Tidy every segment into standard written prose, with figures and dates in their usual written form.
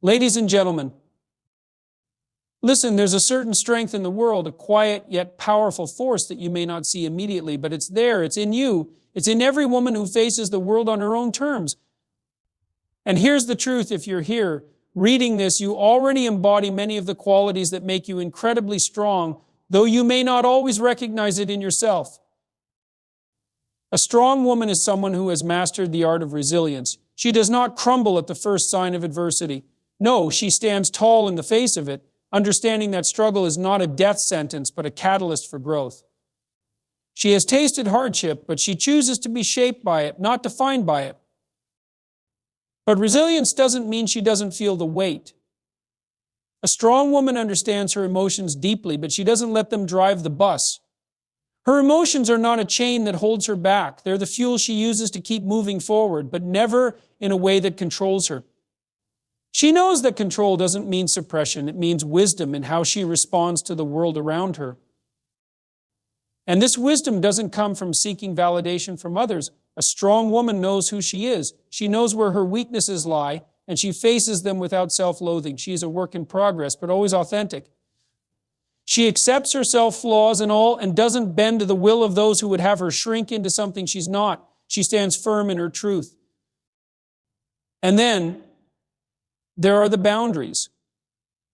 Ladies and gentlemen, listen, there's a certain strength in the world, a quiet yet powerful force that you may not see immediately, but it's there, it's in you. It's in every woman who faces the world on her own terms. And here's the truth, if you're here reading this, you already embody many of the qualities that make you incredibly strong, though you may not always recognize it in yourself. A strong woman is someone who has mastered the art of resilience. She does not crumble at the first sign of adversity. No, she stands tall in the face of it, understanding that struggle is not a death sentence, but a catalyst for growth. She has tasted hardship, but she chooses to be shaped by it, not defined by it. But resilience doesn't mean she doesn't feel the weight. A strong woman understands her emotions deeply, but she doesn't let them drive the bus. Her emotions are not a chain that holds her back. They're the fuel she uses to keep moving forward, but never in a way that controls her. She knows that control doesn't mean suppression. It means wisdom in how she responds to the world around her. And this wisdom doesn't come from seeking validation from others. A strong woman knows who she is. She knows where her weaknesses lie, and she faces them without self-loathing. She is a work in progress, but always authentic. She accepts herself, flaws and all, and doesn't bend to the will of those who would have her shrink into something she's not. She stands firm in her truth. And then there are the boundaries.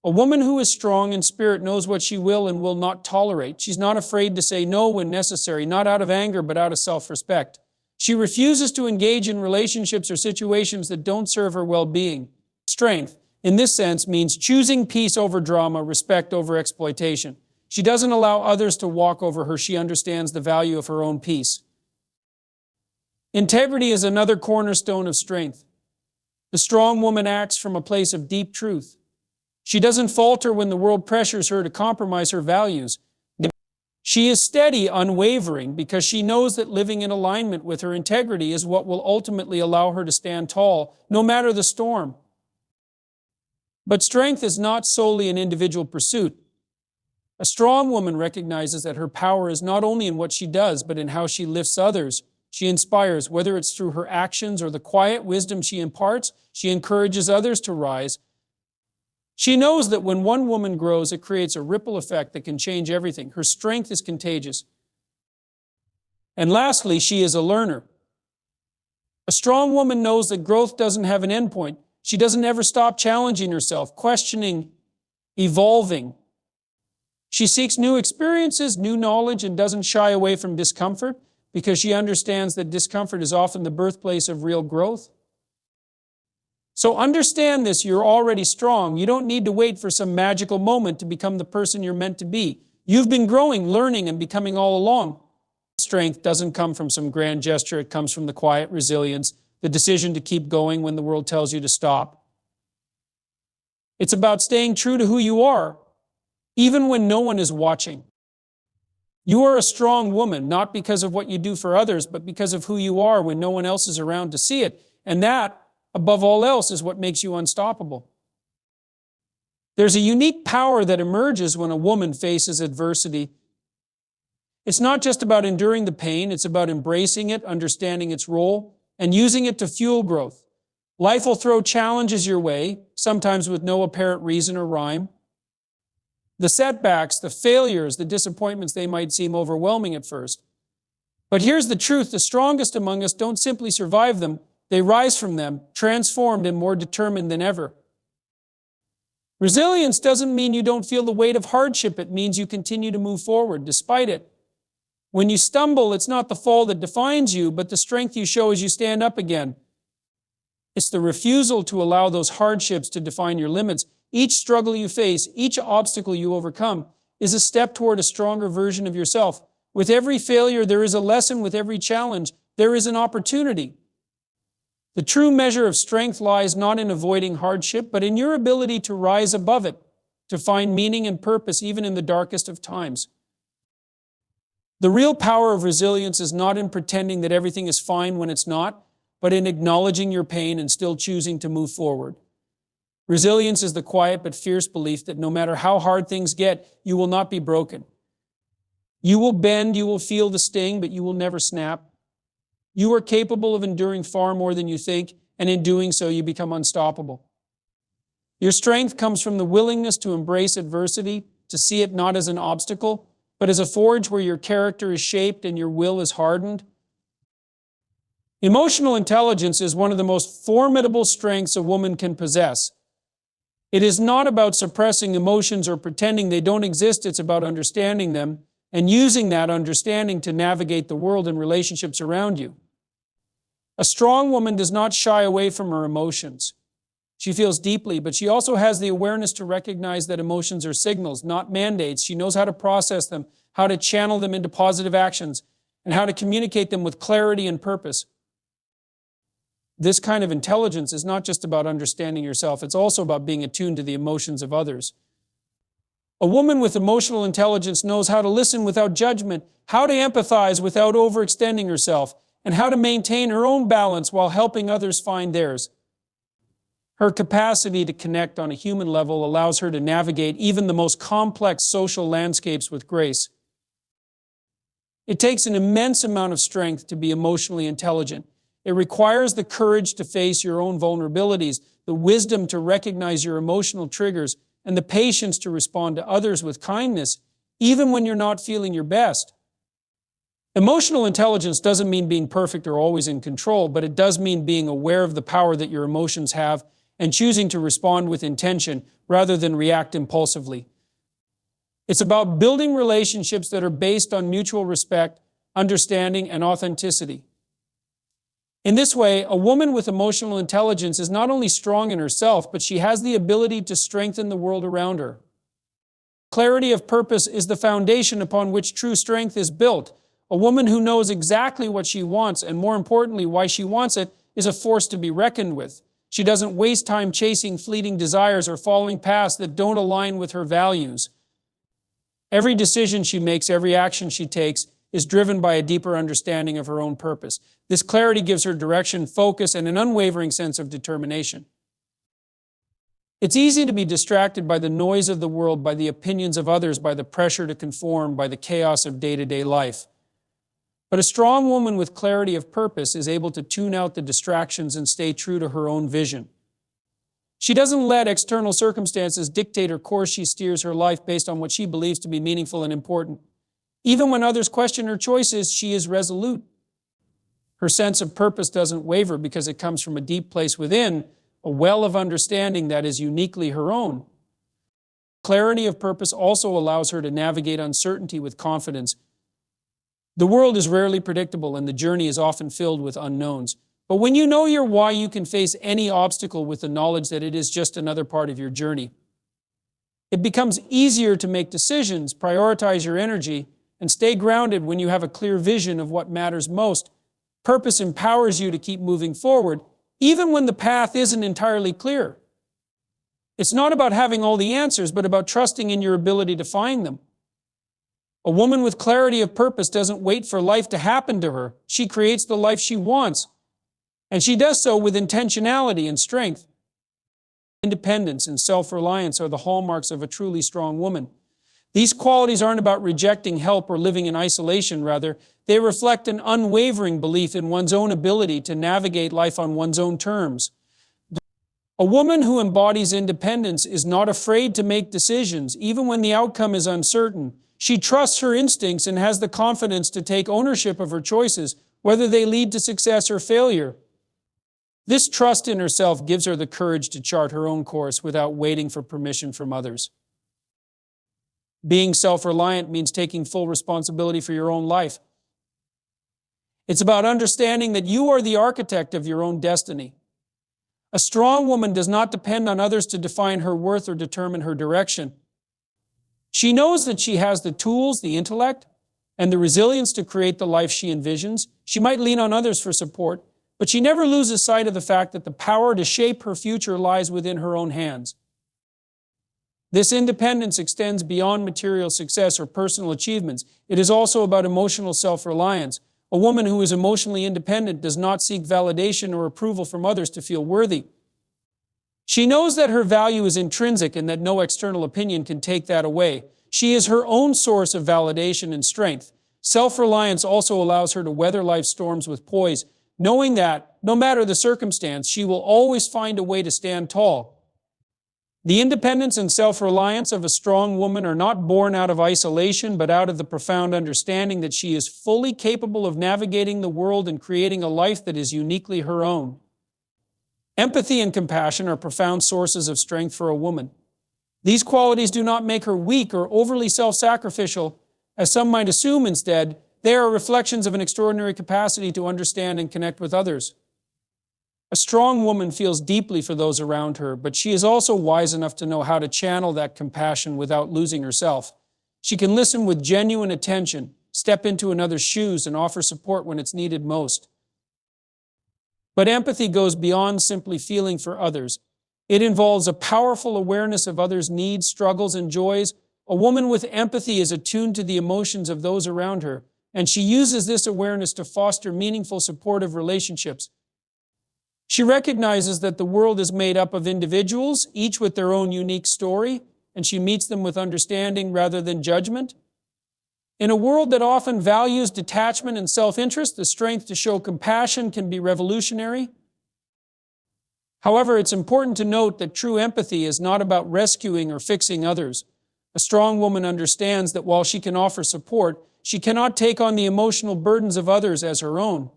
A woman who is strong in spirit knows what she will and will not tolerate. She's not afraid to say no when necessary, not out of anger, but out of self-respect. She refuses to engage in relationships or situations that don't serve her well-being. Strength, in this sense, means choosing peace over drama, respect over exploitation. She doesn't allow others to walk over her. She understands the value of her own peace. Integrity is another cornerstone of strength. The strong woman acts from a place of deep truth. She doesn't falter when the world pressures her to compromise her values. She is steady, unwavering, because she knows that living in alignment with her integrity is what will ultimately allow her to stand tall, no matter the storm. But strength is not solely an individual pursuit. A strong woman recognizes that her power is not only in what she does, but in how she lifts others. She inspires, whether it's through her actions or the quiet wisdom she imparts. She encourages others to rise. She knows that when one woman grows, it creates a ripple effect that can change everything. Her strength is contagious. And lastly, she is a learner. A strong woman knows that growth doesn't have an endpoint. She doesn't ever stop challenging herself, questioning, evolving. She seeks new experiences, new knowledge, and doesn't shy away from discomfort because she understands that discomfort is often the birthplace of real growth. So understand this, you're already strong. You don't need to wait for some magical moment to become the person you're meant to be. You've been growing, learning, and becoming all along. Strength doesn't come from some grand gesture. It comes from the quiet resilience, the decision to keep going when the world tells you to stop. It's about staying true to who you are, even when no one is watching. You are a strong woman, not because of what you do for others, but because of who you are when no one else is around to see it. And that, above all else, is what makes you unstoppable. There's a unique power that emerges when a woman faces adversity. It's not just about enduring the pain, it's about embracing it, understanding its role, and using it to fuel growth. Life will throw challenges your way, sometimes with no apparent reason or rhyme. The setbacks, the failures, the disappointments, they might seem overwhelming at first. But here's the truth, the strongest among us don't simply survive them, they rise from them, transformed and more determined than ever. Resilience doesn't mean you don't feel the weight of hardship. It means you continue to move forward despite it. When you stumble, it's not the fall that defines you, but the strength you show as you stand up again. It's the refusal to allow those hardships to define your limits. Each struggle you face, each obstacle you overcome, is a step toward a stronger version of yourself. With every failure, there is a lesson. With every challenge, there is an opportunity. The true measure of strength lies not in avoiding hardship, but in your ability to rise above it, to find meaning and purpose even in the darkest of times. The real power of resilience is not in pretending that everything is fine when it's not, but in acknowledging your pain and still choosing to move forward. Resilience is the quiet but fierce belief that no matter how hard things get, you will not be broken. You will bend, you will feel the sting, but you will never snap. You are capable of enduring far more than you think, and in doing so, you become unstoppable. Your strength comes from the willingness to embrace adversity, to see it not as an obstacle, but as a forge where your character is shaped and your will is hardened. Emotional intelligence is one of the most formidable strengths a woman can possess. It is not about suppressing emotions or pretending they don't exist. It's about understanding them and using that understanding to navigate the world and relationships around you. A strong woman does not shy away from her emotions. She feels deeply, but she also has the awareness to recognize that emotions are signals, not mandates. She knows how to process them, how to channel them into positive actions, and how to communicate them with clarity and purpose. This kind of intelligence is not just about understanding yourself, it's also about being attuned to the emotions of others. A woman with emotional intelligence knows how to listen without judgment, how to empathize without overextending herself, and how to maintain her own balance while helping others find theirs. Her capacity to connect on a human level allows her to navigate even the most complex social landscapes with grace. It takes an immense amount of strength to be emotionally intelligent. It requires the courage to face your own vulnerabilities, the wisdom to recognize your emotional triggers, and the patience to respond to others with kindness, even when you're not feeling your best. Emotional intelligence doesn't mean being perfect or always in control, but it does mean being aware of the power that your emotions have and choosing to respond with intention rather than react impulsively. It's about building relationships that are based on mutual respect, understanding, and authenticity. In this way, a woman with emotional intelligence is not only strong in herself, but she has the ability to strengthen the world around her. Clarity of purpose is the foundation upon which true strength is built. A woman who knows exactly what she wants, and more importantly, why she wants it, is a force to be reckoned with. She doesn't waste time chasing fleeting desires or following paths that don't align with her values. Every decision she makes, every action she takes, is driven by a deeper understanding of her own purpose. This clarity gives her direction, focus, and an unwavering sense of determination. It's easy to be distracted by the noise of the world, by the opinions of others, by the pressure to conform, by the chaos of day-to-day life. But a strong woman with clarity of purpose is able to tune out the distractions and stay true to her own vision. She doesn't let external circumstances dictate her course. She steers her life based on what she believes to be meaningful and important. Even when others question her choices, she is resolute. Her sense of purpose doesn't waver because it comes from a deep place within, a well of understanding that is uniquely her own. Clarity of purpose also allows her to navigate uncertainty with confidence. The world is rarely predictable and the journey is often filled with unknowns. But when you know your why, you can face any obstacle with the knowledge that it is just another part of your journey. It becomes easier to make decisions, prioritize your energy, and stay grounded when you have a clear vision of what matters most. Purpose empowers you to keep moving forward, even when the path isn't entirely clear. It's not about having all the answers, but about trusting in your ability to find them. A woman with clarity of purpose doesn't wait for life to happen to her. She creates the life she wants, and she does so with intentionality and strength. Independence and self-reliance are the hallmarks of a truly strong woman. These qualities aren't about rejecting help or living in isolation. Rather, they reflect an unwavering belief in one's own ability to navigate life on one's own terms. A woman who embodies independence is not afraid to make decisions, even when the outcome is uncertain. She trusts her instincts and has the confidence to take ownership of her choices, whether they lead to success or failure. This trust in herself gives her the courage to chart her own course without waiting for permission from others. Being self-reliant means taking full responsibility for your own life. It's about understanding that you are the architect of your own destiny. A strong woman does not depend on others to define her worth or determine her direction. She knows that she has the tools, the intellect, and the resilience to create the life she envisions. She might lean on others for support, but she never loses sight of the fact that the power to shape her future lies within her own hands. This independence extends beyond material success or personal achievements. It is also about emotional self-reliance. A woman who is emotionally independent does not seek validation or approval from others to feel worthy. She knows that her value is intrinsic and that no external opinion can take that away. She is her own source of validation and strength. Self-reliance also allows her to weather life's storms with poise, knowing that, no matter the circumstance, she will always find a way to stand tall. The independence and self-reliance of a strong woman are not born out of isolation, but out of the profound understanding that she is fully capable of navigating the world and creating a life that is uniquely her own. Empathy and compassion are profound sources of strength for a woman. These qualities do not make her weak or overly self-sacrificial, as some might assume. Instead, they are reflections of an extraordinary capacity to understand and connect with others. A strong woman feels deeply for those around her, but she is also wise enough to know how to channel that compassion without losing herself. She can listen with genuine attention, step into another's shoes, and offer support when it's needed most. But empathy goes beyond simply feeling for others. It involves a powerful awareness of others' needs, struggles, and joys. A woman with empathy is attuned to the emotions of those around her, and she uses this awareness to foster meaningful, supportive relationships. She recognizes that the world is made up of individuals, each with their own unique story, and she meets them with understanding rather than judgment. In a world that often values detachment and self-interest, the strength to show compassion can be revolutionary. However, it's important to note that true empathy is not about rescuing or fixing others. A strong woman understands that while she can offer support, she cannot take on the emotional burdens of others as her own.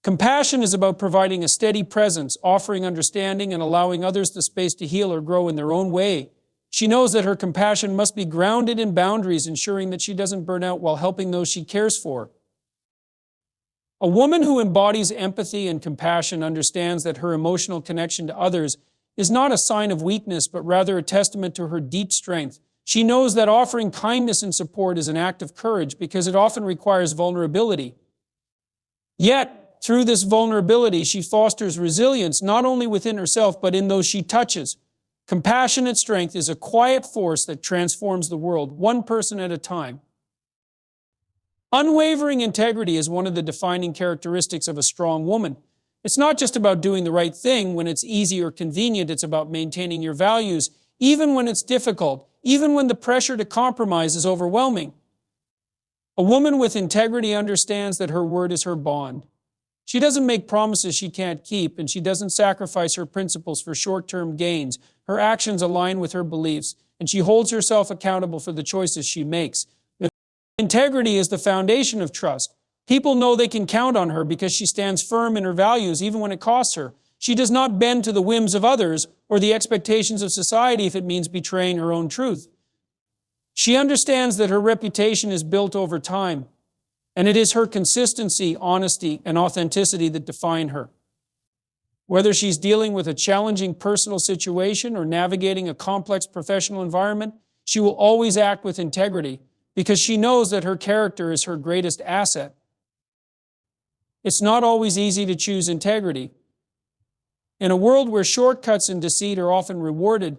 Compassion is about providing a steady presence, offering understanding, and allowing others the space to heal or grow in their own way. She knows that her compassion must be grounded in boundaries, ensuring that she doesn't burn out while helping those she cares for. A woman who embodies empathy and compassion understands that her emotional connection to others is not a sign of weakness, but rather a testament to her deep strength. She knows that offering kindness and support is an act of courage because it often requires vulnerability. Yet, through this vulnerability, she fosters resilience not only within herself, but in those she touches. Compassionate strength is a quiet force that transforms the world, one person at a time. Unwavering integrity is one of the defining characteristics of a strong woman. It's not just about doing the right thing when it's easy or convenient. It's about maintaining your values, even when it's difficult, even when the pressure to compromise is overwhelming. A woman with integrity understands that her word is her bond. She doesn't make promises she can't keep, and she doesn't sacrifice her principles for short-term gains. Her actions align with her beliefs, and she holds herself accountable for the choices she makes. Integrity is the foundation of trust. People know they can count on her because she stands firm in her values even when it costs her. She does not bend to the whims of others or the expectations of society if it means betraying her own truth. She understands that her reputation is built over time, and it is her consistency, honesty, and authenticity that define her. Whether she's dealing with a challenging personal situation or navigating a complex professional environment, she will always act with integrity because she knows that her character is her greatest asset. It's not always easy to choose integrity. In a world where shortcuts and deceit are often rewarded,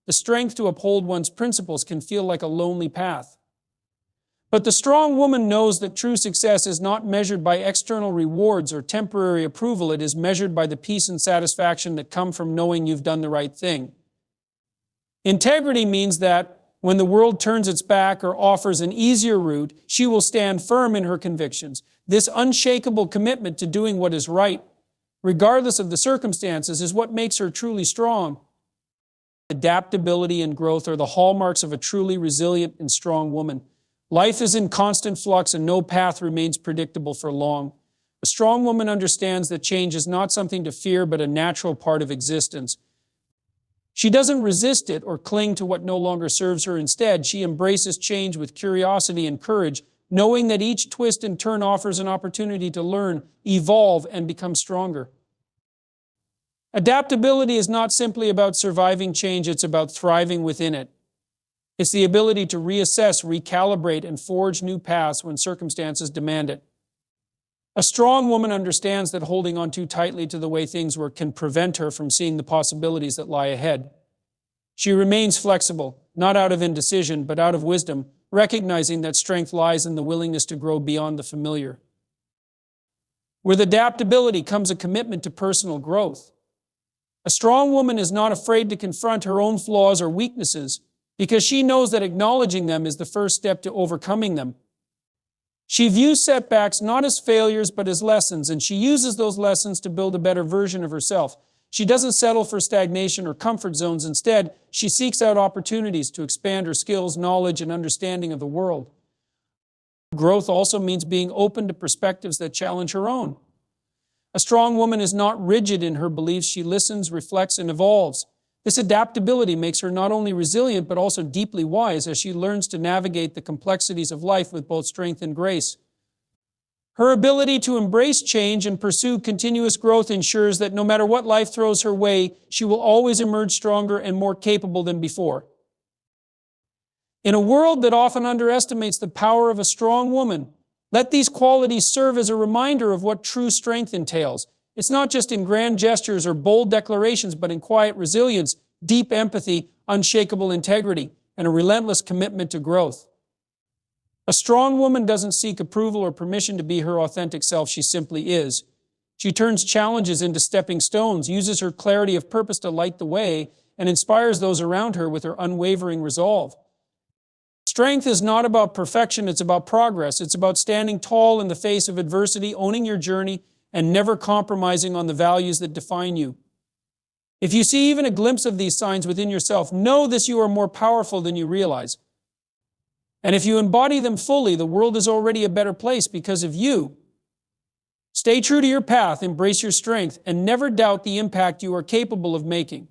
the strength to uphold one's principles can feel like a lonely path. But the strong woman knows that true success is not measured by external rewards or temporary approval. It is measured by the peace and satisfaction that come from knowing you've done the right thing. Integrity means that when the world turns its back or offers an easier route, she will stand firm in her convictions. This unshakable commitment to doing what is right, regardless of the circumstances, is what makes her truly strong. Adaptability and growth are the hallmarks of a truly resilient and strong woman. Life is in constant flux and no path remains predictable for long. A strong woman understands that change is not something to fear, but a natural part of existence. She doesn't resist it or cling to what no longer serves her. Instead, she embraces change with curiosity and courage, knowing that each twist and turn offers an opportunity to learn, evolve, and become stronger. Adaptability is not simply about surviving change, it's about thriving within it. It's the ability to reassess, recalibrate, and forge new paths when circumstances demand it. A strong woman understands that holding on too tightly to the way things were can prevent her from seeing the possibilities that lie ahead. She remains flexible, not out of indecision, but out of wisdom, recognizing that strength lies in the willingness to grow beyond the familiar. With adaptability comes a commitment to personal growth. A strong woman is not afraid to confront her own flaws or weaknesses because she knows that acknowledging them is the first step to overcoming them. She views setbacks not as failures but as lessons, and she uses those lessons to build a better version of herself. She doesn't settle for stagnation or comfort zones. Instead, she seeks out opportunities to expand her skills, knowledge, and understanding of the world. Growth also means being open to perspectives that challenge her own. A strong woman is not rigid in her beliefs. She listens, reflects, and evolves. This adaptability makes her not only resilient, but also deeply wise as she learns to navigate the complexities of life with both strength and grace. Her ability to embrace change and pursue continuous growth ensures that no matter what life throws her way, she will always emerge stronger and more capable than before. In a world that often underestimates the power of a strong woman, let these qualities serve as a reminder of what true strength entails. It's not just in grand gestures or bold declarations, but in quiet resilience, deep empathy, unshakable integrity, and a relentless commitment to growth. A strong woman doesn't seek approval or permission to be her authentic self. She simply is. She turns challenges into stepping stones, uses her clarity of purpose to light the way, and inspires those around her with her unwavering resolve. Strength is not about perfection, it's about progress. It's about standing tall in the face of adversity, owning your journey, and never compromising on the values that define you. If you see even a glimpse of these signs within yourself, know this: you are more powerful than you realize. And if you embody them fully, the world is already a better place because of you. Stay true to your path, embrace your strength, and never doubt the impact you are capable of making.